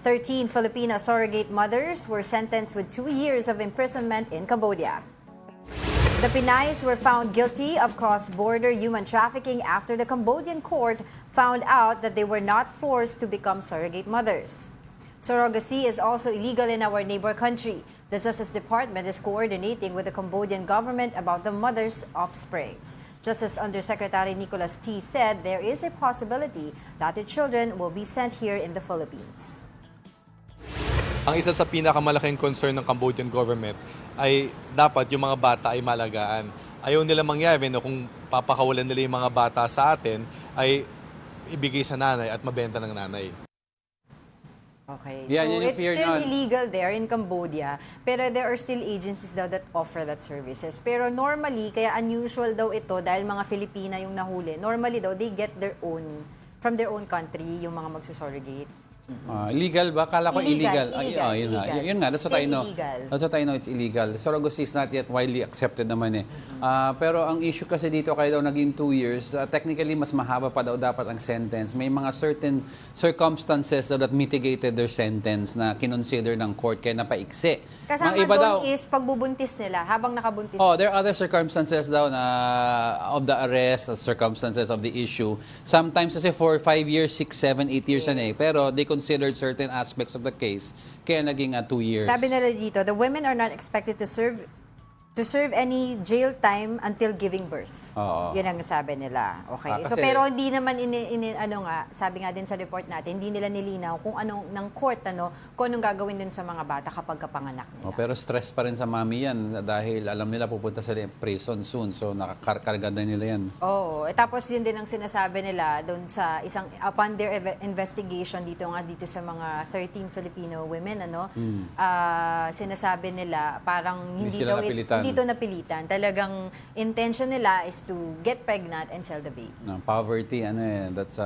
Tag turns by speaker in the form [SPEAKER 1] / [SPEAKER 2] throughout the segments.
[SPEAKER 1] 13 Filipino surrogate mothers were sentenced with 2 years of imprisonment in Cambodia. The Pinays were found guilty of cross-border human trafficking after the Cambodian court found out that they were not forced to become surrogate mothers. Surrogacy is also illegal in our neighbor country. The Justice Department is coordinating with the Cambodian government about the mother's offsprings. Justice Undersecretary Nicholas T. said there is a possibility that the children will be sent here in the Philippines.
[SPEAKER 2] Ang isa sa pinakamalaking concern ng Cambodian government ay dapat yung mga bata ay malagaan. Ayaw nila mangyari no, kung papakawalan nila yung mga bata sa atin ay ibigay sa nanay at mabenta ng nanay.
[SPEAKER 1] Okay,
[SPEAKER 3] Yeah,
[SPEAKER 1] so
[SPEAKER 3] yun yung
[SPEAKER 1] it's
[SPEAKER 3] fear
[SPEAKER 1] still
[SPEAKER 3] nun.
[SPEAKER 1] illegal there in Cambodia, pero there are still agencies daw that offer that services. Pero normally, kaya unusual daw ito dahil mga Filipina yung nahuli. Normally daw, they get their own, from their own country, yung mga magsusurrogate.
[SPEAKER 3] Illegal ba? Kala ko illegal.
[SPEAKER 1] Illegal,
[SPEAKER 3] Yun nga.
[SPEAKER 1] illegal.
[SPEAKER 3] Yun nga, that's what
[SPEAKER 1] Still
[SPEAKER 3] I know.
[SPEAKER 1] illegal.
[SPEAKER 3] That's what I know, it's illegal. Surrogacy is not yet widely accepted naman eh. Pero ang issue kasi dito kaya daw naging 2 years, technically mas mahaba pa daw dapat ang sentence. May mga certain circumstances daw that mitigated their sentence na kinonsider ng court kaya napaiksi.
[SPEAKER 1] Kasama
[SPEAKER 3] Mga iba daw,
[SPEAKER 1] doon is pagbubuntis nila, habang nakabuntis.
[SPEAKER 3] there are other circumstances daw na of the arrest, circumstances of the issue. Sometimes kasi for 5 years, 6, 7, 8 years na eh. Pero they considered certain aspects of the case kaya naging 2 years.
[SPEAKER 1] Sabi nila dito, the women are not expected to serve any jail time until giving birth.
[SPEAKER 3] Oo.
[SPEAKER 1] Yun ang sabi nila. Okay. So
[SPEAKER 3] Kasi-
[SPEAKER 1] pero hindi naman sabi nga din sa report natin, hindi nila nilinaw kung anong ng court kung anong gagawin din sa mga bata kapag kapanganak nila.
[SPEAKER 3] Pero stress pa rin sa mami yan dahil alam nila pupunta sa prison soon. So nakakarga na nila yan.
[SPEAKER 1] Oo. Tapos yun din ang sinasabi nila doon sa upon their investigation dito sa mga 13 Filipino women, sinasabi nila parang
[SPEAKER 3] Hindi sila napilitan.
[SPEAKER 1] Hindi ito napilitan. Talagang intention nila is to get pregnant and sell the baby.
[SPEAKER 3] No, poverty, that's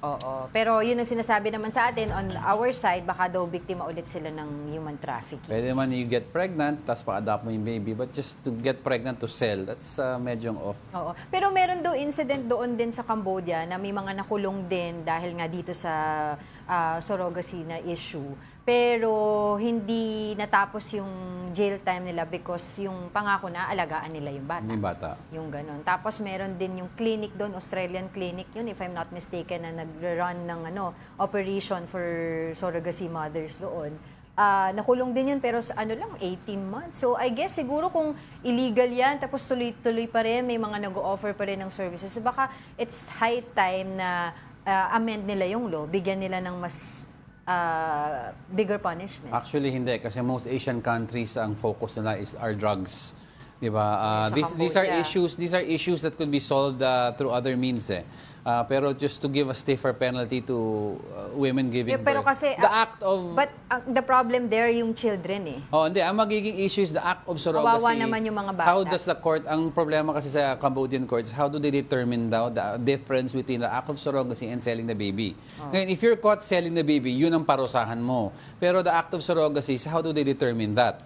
[SPEAKER 1] Oo. Pero yun ang sinasabi naman sa atin, on our side, baka daw biktima ulit sila ng human trafficking.
[SPEAKER 3] pwede man you get pregnant, tapos pa-adopt mo yung baby, but just to get pregnant to sell, that's medyo off.
[SPEAKER 1] Oo. Pero meron daw incident doon din sa Cambodia na may mga nakulong din dahil nga dito sa surrogacy na issue. Pero hindi natapos yung jail time nila because yung pangako na alagaan nila yung bata.
[SPEAKER 3] Yung bata.
[SPEAKER 1] Yung ganun. Tapos meron din yung clinic doon, Australian clinic yun, if I'm not mistaken, na nag-run ng operation for surrogacy mothers doon. Nakulong din yun pero sa 18 months. So I guess siguro kung illegal yan, tapos tuloy-tuloy pa rin, may mga nag-o-offer pa rin ng services, baka it's high time na amend nila yung law, bigyan nila ng mas bigger punishment.
[SPEAKER 3] Actually, hindi. Kasi most Asian countries, ang focus nila are drugs. Diba?
[SPEAKER 1] Sa
[SPEAKER 3] These are
[SPEAKER 1] Cambodia.
[SPEAKER 3] issues that could be solved through other means eh. Pero just to give a stiffer penalty to women giving
[SPEAKER 1] Pero
[SPEAKER 3] birth.
[SPEAKER 1] kasi,
[SPEAKER 3] the act of...
[SPEAKER 1] But the problem there yung children eh.
[SPEAKER 3] Hindi. Ang magiging issue is the act of surrogacy.
[SPEAKER 1] Kawawa naman yung mga bata.
[SPEAKER 3] How does the court, ang problema kasi sa Cambodian courts, how do they determine daw the difference between the act of surrogacy and selling the baby? Ngayon, if you're caught selling the baby, yun ang parusahan mo. Pero the act of surrogacy, how do they determine that?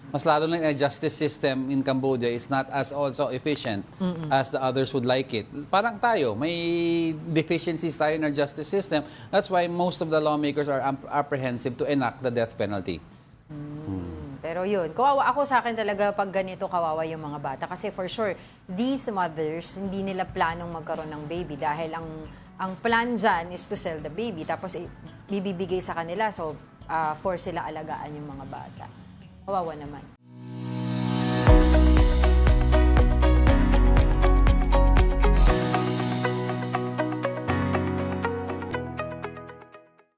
[SPEAKER 3] Mas lalo lang ang justice system in Cambodia is not as also efficient as the others would like it. Parang tayo, may deficiencies tayo in our justice system. That's why most of the lawmakers are apprehensive to enact the death penalty.
[SPEAKER 1] Pero yun, kawawa ako sa akin talaga pag ganito kawawa yung mga bata. Kasi for sure, these mothers, hindi nila planong magkaroon ng baby dahil ang plan dyan is to sell the baby. Tapos bibibigay sa kanila, so force sila alagaan yung mga bata. Kawawa naman.